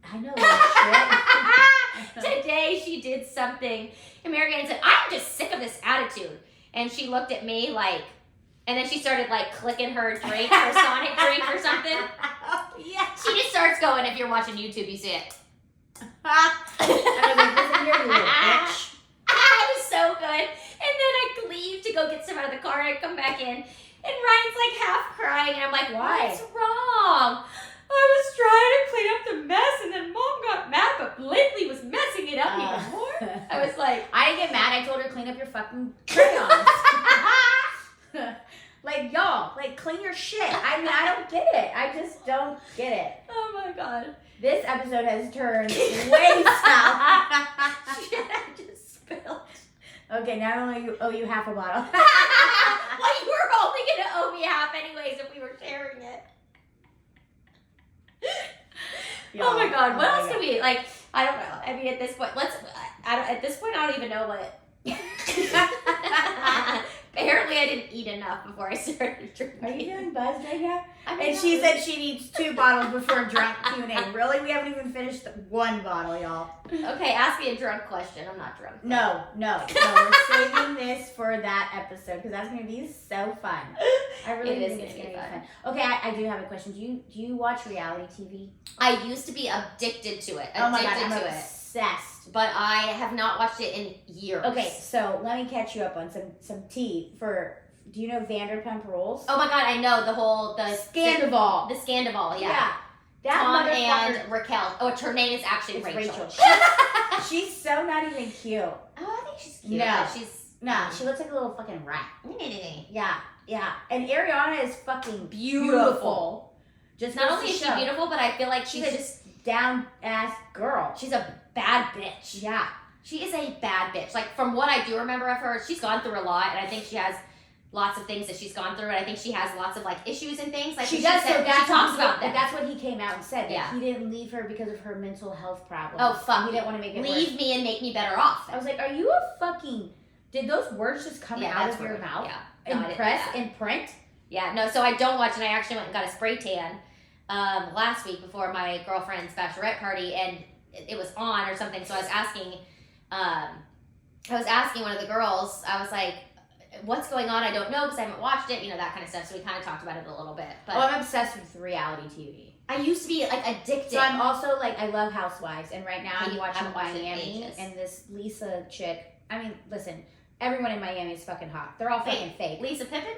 I know that shit. Today she did something, and Marianne said, I'm just sick of this attitude. And she looked at me like, and then she started like clicking her drink, her Sonic drink or something. Yeah. She just starts going, if you're watching YouTube, you see it. I was like, listen here, you little bitch. It was so good. And then I leave to go get some out of the car, and I come back in, and Ryan's like half crying, and I'm like, Why? what's wrong? I was trying to clean up the mess, and then Mom got mad, but Blakely was messing it up even more. I was like, I didn't get mad. I told her clean up your fucking crayons. Like, y'all, like, clean your shit. I mean, I don't get it. I just don't get it. oh my God. This episode has turned way south. Shit, I just spilled. Okay, now I owe you half a bottle. Well, you were only going to owe me half anyways if we were sharing it. Oh my God, what else do we, like, I don't know. I mean, at this point, at this point, I don't even know what. Apparently, I didn't eat enough before I started drinking. Are you feeling buzzed right now? I mean, And she said she needs 2 bottles before drunk Q&A. Really? We haven't even finished 1 bottle, y'all. Okay, ask me a drunk question. I'm not drunk. No, we're saving this for that episode because that's going to be so fun. I really It is think it's gonna going be to be fun. Okay, I do have a question. Do you watch reality TV? I used to be addicted to it. Oh my God, I'm to it. obsessed. But I have not watched it in years. Okay, so let me catch you up on some tea for. Do you know Vanderpump Rules? Oh my God, I know the Scandival. The Scandival, yeah. Yeah. That Tom motherfucker. and Raquel. Oh, her name is actually It's Rachel. She's so not even cute. Oh, I think she's cute. No. She's Nah, she looks like a little fucking rat. yeah. Yeah. And Ariana is fucking Beautiful. Just Not goes only to is she show. beautiful, but I feel like she's She's a just down ass girl. she's a bad bitch. Yeah. She is a bad bitch. Like, from what I do remember of her, she's gone through a lot, and I think she has lots of things that she's gone through, and I think she has lots of, like, issues and things. Like, She does, said, so that's she talks about that. them. That's what he came out and said. That Yeah. he didn't leave her because of her mental health problems. Oh, fuck. He didn't want to make it Leave worse. me and make me better off. I was like, are you a fucking... Did those words just come out that's of your rude. mouth? Yeah. No, I In didn't press? do that. In print? Yeah, no, so I don't watch, and I actually went and got a spray tan last week before my girlfriend's bachelorette party, and it was on or something, so I was asking one of the girls, I was like, what's going on? I don't know because I haven't watched it, that kind of stuff, so we kind of talked about it a little bit. But I'm obsessed with reality TV. I used to be, like, addicted. So I'm also, like, I love Housewives, and right now I'm I watching haven't watched it in Miami, ages. and this Lisa chick, I mean, listen, everyone in Miami is fucking hot. They're all fucking fake. Lisa Pippen?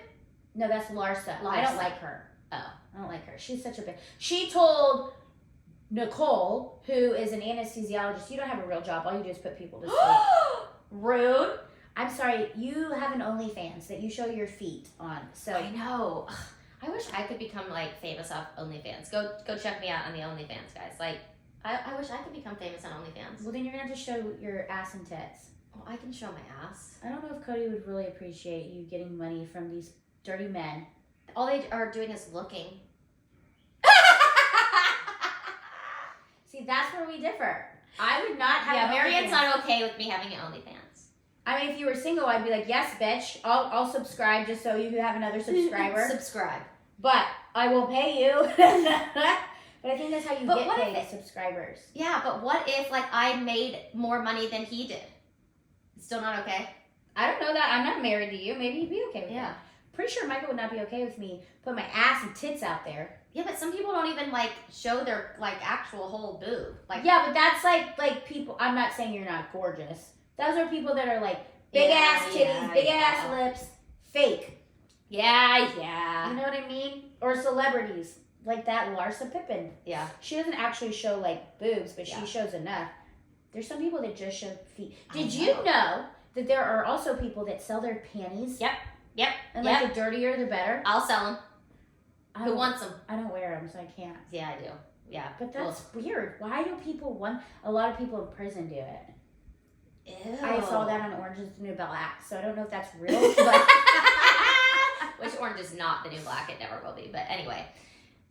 No, that's Larsa. I Larsa. don't like her. Oh. I don't like her. She's such a bitch. She told Nicole, who is an anesthesiologist, you don't have a real job. All you do is put people to sleep. Rude. I'm sorry, you have an OnlyFans that you show your feet on. So I know. Ugh, I wish I could become, like, famous off OnlyFans. Go check me out on the OnlyFans, guys. Like, I wish I could become famous on OnlyFans. well, then you're gonna have to show your ass and tits. Well, I can show my ass. I don't know if Cody would really appreciate you getting money from these dirty men. All they are doing is looking. See, that's where we differ. I would not have. Yeah, an Marianne's OnlyFans. not okay with me having an OnlyFans. I mean, if you were single, I'd be like, yes, bitch. I'll subscribe just so you can have another subscriber. Subscribe. But I will pay you. But I think that's how you But get what if paid, it- subscribers. Yeah, but what if, like, I made more money than he did? It's still not okay? I don't know that. I'm not married to you. Maybe he'd be okay with Yeah. that. Pretty sure Michael would not be okay with me put my ass and tits out there. Yeah, but some people don't even, like, show their, like, actual whole boob. Like, Yeah, but that's like people. I'm not saying you're not gorgeous. Those are people that are like big Yeah, ass titties, yeah, big yeah. ass lips, fake. Yeah. You know what I mean? Or celebrities. Like that Larsa Pippen. Yeah. She doesn't actually show like boobs, but she shows enough. There's some people that just show feet. Did you know that there are also people that sell their panties? Yep. And like the dirtier the better. I'll sell them. Who wants them? I don't wear them, so I can't. Yeah, I do. Yeah. But that's weird. Why do people want? A lot of people in prison do it. Ew. I saw that on Orange is the New Black, so I don't know if that's real. But which Orange is not the New Black. It never will be. But anyway.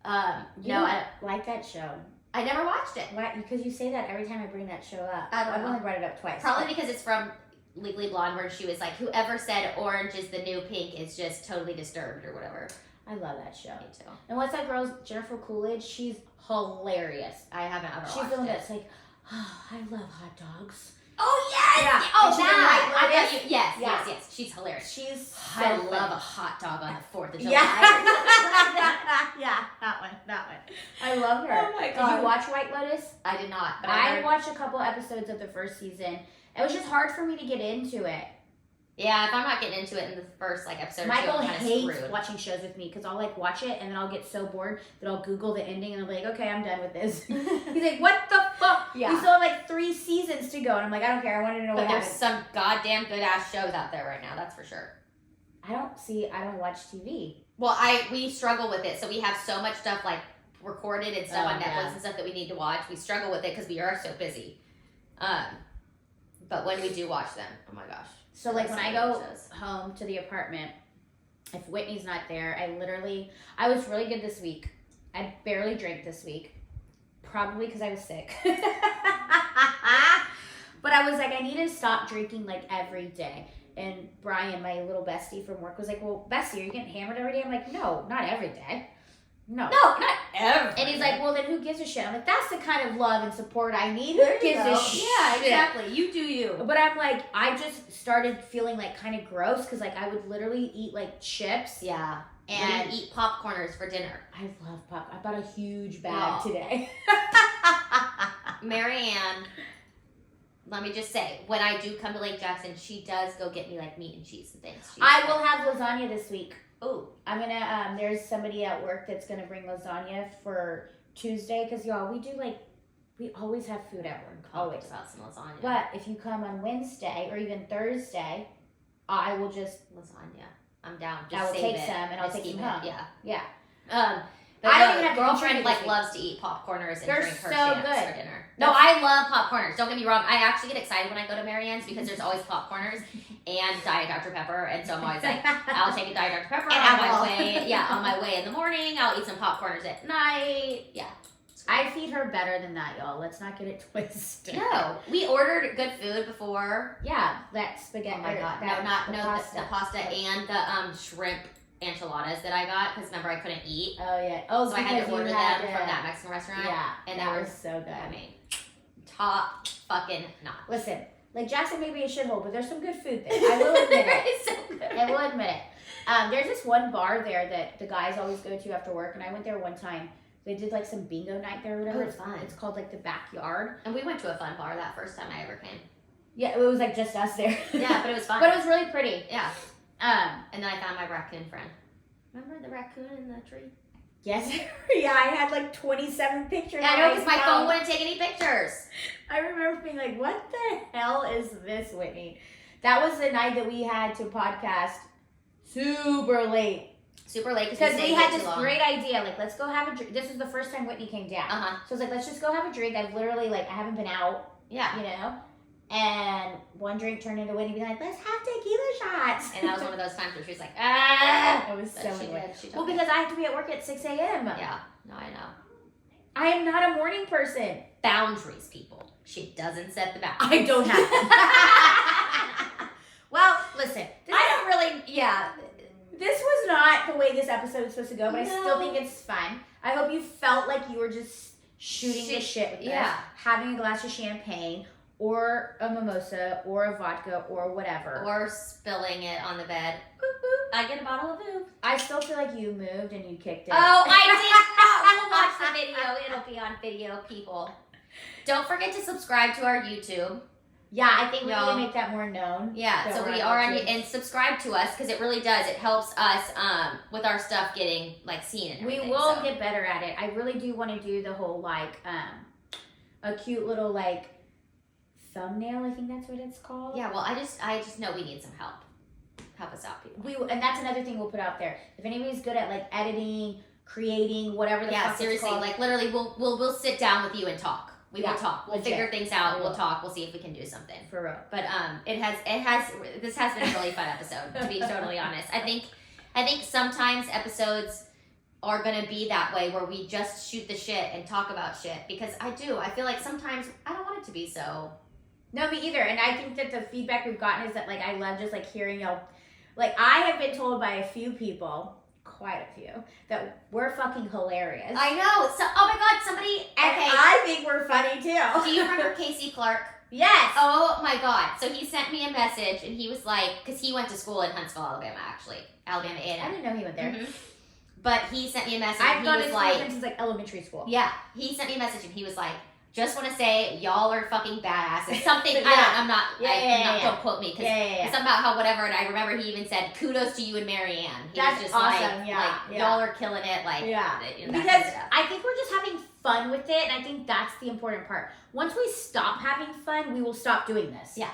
No, I like that show. I never watched it. Why? Because you say that every time I bring that show up. I've only brought it up twice. Probably because it's from Legally Blonde, where she was like, whoever said orange is the new pink is just totally disturbed or whatever. I love that show. Me too. And what's that girl's Jennifer Coolidge? She's hilarious. I haven't ever She's watched the one it. that's like, oh, I love hot dogs. Oh, yes! Yeah. Oh, And she's that! in White I Lotus. bet you, yes. She's hilarious. She's so I funny. love a hot dog on the 4th of July. Yeah, that one. I love her. Oh my Did God. you watch White Lotus? I did not, but I watched a couple episodes of the first season. It was just hard for me to get into it. Yeah, if I'm not getting into it in the first episode Michael or two, I'm kind hates of screwed. watching shows with me because I'll watch it and then I'll get so bored that I'll Google the ending and I'm like, okay, I'm done with this. He's like, what the fuck? Yeah. We still have 3 seasons to go, and I'm like, I don't care. I wanted to know But what there's happened. some goddamn good ass shows out there right now. That's for sure. I don't watch TV. Well, we struggle with it. So we have so much stuff recorded and stuff on Netflix and stuff that we need to watch. We struggle with it because we are so busy. But when we do watch them, oh my gosh. So when I go home to the apartment, if Whitney's not there, I was really good this week. I barely drank this week, probably because I was sick. But I was like, I need to stop drinking every day. And Brian, my little bestie from work, was like, well, Bestie, are you getting hammered every day? I'm like, no, not every day. No, not ever. And he's like, well, then who gives a shit? I'm like, that's the kind of love and support I need. There Who you gives go. a shit? Yeah, exactly. You do you. But I'm like, I just started feeling kind of gross because I would literally eat chips. Yeah. And we eat popcorners for dinner. I love pop. I bought a huge bag today. Marianne, let me just say, when I do come to Lake Jackson, she does go get me meat and cheese and things. I will have lasagna this week. Oh, I'm gonna. There's somebody at work that's gonna bring lasagna for Tuesday because y'all, we always have food at work. Always. About some lasagna. But if you come on Wednesday or even Thursday, I will just lasagna. I'm down. Just I will save take it. some and I'll take keep them home. Yeah. Yeah. But I don't even the have to girlfriend contribute this week. loves to eat popcorners and They're drink her so stamps good. for dinner. No, I love popcorners. Don't get me wrong. I actually get excited when I go to Marianne's because there's always popcorners and Diet Dr. Pepper, and so I'm always like, I'll take a Diet Dr. Pepper And on my apple. way. Yeah, on my way in the morning. I'll eat some popcorners at night. Yeah. I feed her better than that, y'all. Let's not get it twisted. No, we ordered good food before. Yeah, that spaghetti. Oh my god, the pasta and the shrimp enchiladas that I got because remember I couldn't eat. Oh yeah. Oh, so I had to because order you them had from that Mexican restaurant. Yeah, and that they was were so good. I mean, top fucking notch. Listen, Jackson may be a shithole, but there's some good food there. I will admit it. It's so good. I will admit it. There's this one bar there that the guys always go to after work, and I went there one time. They did some bingo night there or whatever. Oh, it's fun. It's called the Backyard. And we went to a fun bar that first time I ever came. Yeah, it was just us there. Yeah, but it was fun. But it was really pretty. Yeah. And then I found my raccoon friend. Remember the raccoon in the tree? yes, yeah, I had 27 pictures. Yeah, I know because my phone wouldn't take any pictures. I remember being like, what the hell is this, Whitney? That was the night that we had to podcast super late. Super late Because we had this great idea. Let's go have a drink. This was the first time Whitney came down. Uh-huh. So I was like, let's just go have a drink. I've literally, I haven't been out. Yeah. And one drink turned into Whitney being like, let's have tequila shots. And that was one of those times where she was like, ah. It was so annoying. Well, me. because I have to be at work at 6 a.m. Yeah. No, I know. I am not a morning person. Boundaries, people. She doesn't set the boundaries. I don't have them. Well, listen. This was not the way this episode was supposed to go, but I still think it's fun. I hope you felt like you were just shooting the shit with this. Having a glass of champagne, or a mimosa, or a vodka, or whatever. Or spilling it on the bed. Boop, boop. I get a bottle of Veuve. I still feel like you moved and you kicked it. Oh, I did not. We'll watch the video. It'll be on video, people. Don't forget to subscribe to our YouTube. Yeah, I think we need Y'all. to make that more known. Yeah, that so we're we on are on YouTube. and subscribe to us because it really does. It helps us with our stuff getting like seen and We everything. will so. get better at it. I really do want to do the whole like a cute little like thumbnail. I think that's what it's called. Yeah, well, I just know we need some help. Help us out, people. And that's another thing we'll put out there. If anybody's good at like editing, creating, whatever the Yeah, fuck seriously, it's called, like literally, we'll sit down with you and talk. We will talk. We'll legit. figure things out. We We'll will. talk. We'll see if we can do something. for real. But this has been a really fun episode, to be totally honest. I think sometimes episodes are gonna be that way where we just shoot the shit and talk about shit because I feel like sometimes I don't want it to be so. No, me either. And I think that the feedback we've gotten is that like I love just like hearing y'all. Like I have been told by a few people, quite a few, that we're fucking hilarious. I know. So, oh my god, somebody. And Okay. I think we're funny too. Do you remember Casey Clark? Yes. Oh my god. So he sent me a message and he was like, because he went to school in Huntsville, Alabama, actually. Alabama I A&M. didn't know he went there. Mhm. But he sent me a message I've and gone he to was school with like, him since like elementary school. yeah, he sent me a message and he was like, just want to say y'all are fucking badasses. Something, Yeah. I'm not, don't quote me because Yeah. something about how whatever, and I remember he even said, kudos to you and Marianne. He That's was just awesome, like, yeah, like yeah. y'all are killing it, like, Yeah. you know, that Because kind of stuff. I think we're just having fun with it, and I think that's the important part. Once we stop having fun, we will stop doing this. Yeah.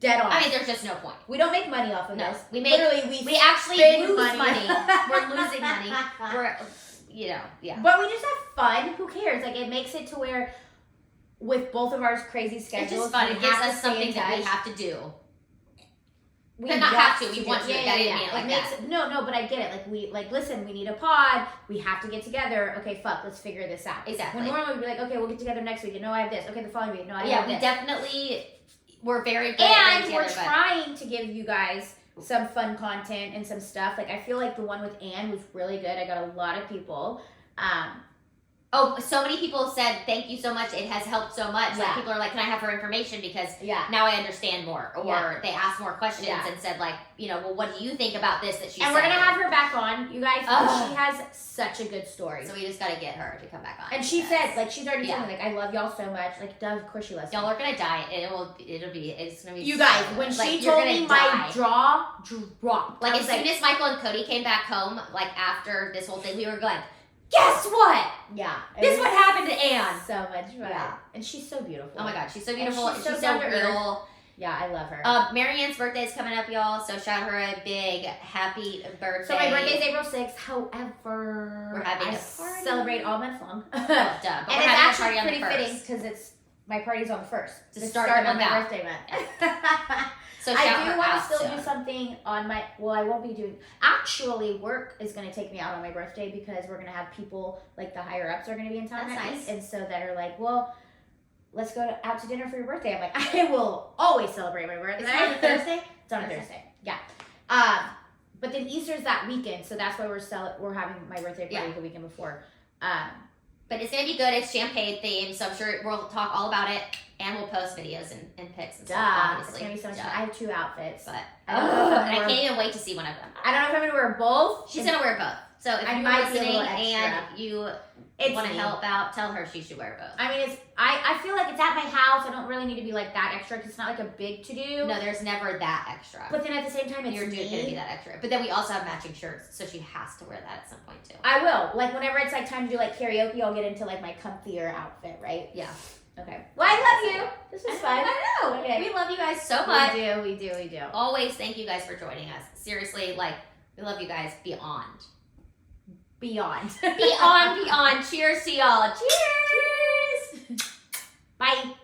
Dead on. I mean, there's just no point. we don't make money off of No, this. we make- Literally, We actually spend lose money. money. We're losing money. We're, you know, yeah. But we just have fun. Who cares? Like it makes it to where, with both of our crazy schedules, It's just fun. we It gives have to us stay in something that we touch. have to do. We But not want have to, we want to. Yeah, I yeah, didn't yeah. mean it like makes it, no, but I get it. Like listen, we need a pod. We have to get together. Okay, fuck, let's figure this out. Exactly. When normally we'd be like, okay, we'll get together next week. No, I have this. Okay, the following week. No, I Yeah, have we this. definitely, we're very good at And getting we're together, but trying to give you guys some fun content and some stuff. Like I feel like the one with Anne was really good. I got a lot of people. oh, so many people said thank you so much. It has helped so much. Yeah. Like people are like, can I have her information because Yeah. now I understand more. Or Yeah. they asked more questions Yeah. and said like, you know, well, what do you think about this that she And said? we're gonna have her back on, you guys. Because Ugh. she has such a good story. So we just gotta get her to come back on. And she because said, like, she's already told Yeah. me, like, I love y'all so much. Like, duh, of course she loves me. y'all are gonna die. It's gonna be. You so guys, good. when Like, she you're told gonna me die. my jaw dropped. Like I as was soon as Michael and Cody came back home, like after this whole thing, we were like, guess what? yeah, it This was what happened to Anne. so much fun. Yeah. And she's so beautiful. Oh my god, she's so beautiful. she's And so she's so down to earth. real. Yeah, I love her. Marianne's birthday is coming up, y'all. So shout her a big happy birthday. So my birthday's April 6th. However, We're having I a party. celebrate all month long. Oh, duh. But And we're it's having a actually party on the pretty first. fitting because it's my party's on the 1st. To The start start the of my month out. birthday month. So shout I do her want to out still soon. do something on my. Well, I won't be doing. Actually, work is going to take me out on my birthday because we're going to have people like the higher ups are going to be in town That's that nice. week, and so that are like, well, let's go out to dinner for your birthday. I'm like, I will always celebrate my birthday. It's on a Thursday? It's on a Thursday. Thursday. Yeah. But then Easter's that weekend, so that's why we're having my birthday party Yeah. the weekend before. But it's gonna be good. It's champagne themed, so I'm sure we'll talk all about it, and we'll post videos and pics and stuff. Duh, it's Obviously, gonna be so much Duh. fun. I have 2 outfits. But I don't know if I'm and I gonna can't even wait to see one of them. I don't know if I'm gonna wear both. She's gonna wear both. So if I you're might be a listening little extra. and you It's want to me. help out, tell her she should wear both. I mean, I feel like it's at my house. I don't really need to be like that extra because it's not like a big to do. No, there's never that extra. But then at the same time, it's You're me. going to be that extra. But then we also have matching shirts, so she has to wear that at some point too. I will. Like whenever it's like time to do like karaoke, I'll get into like my comfier outfit, right? Yeah. Okay. Well, I love you. This was fun. I know. Okay. We love you guys so much. We do. Always thank you guys for joining us. Seriously, like, we love you guys beyond. Beyond. Beyond. Cheers to y'all. Cheers. Bye.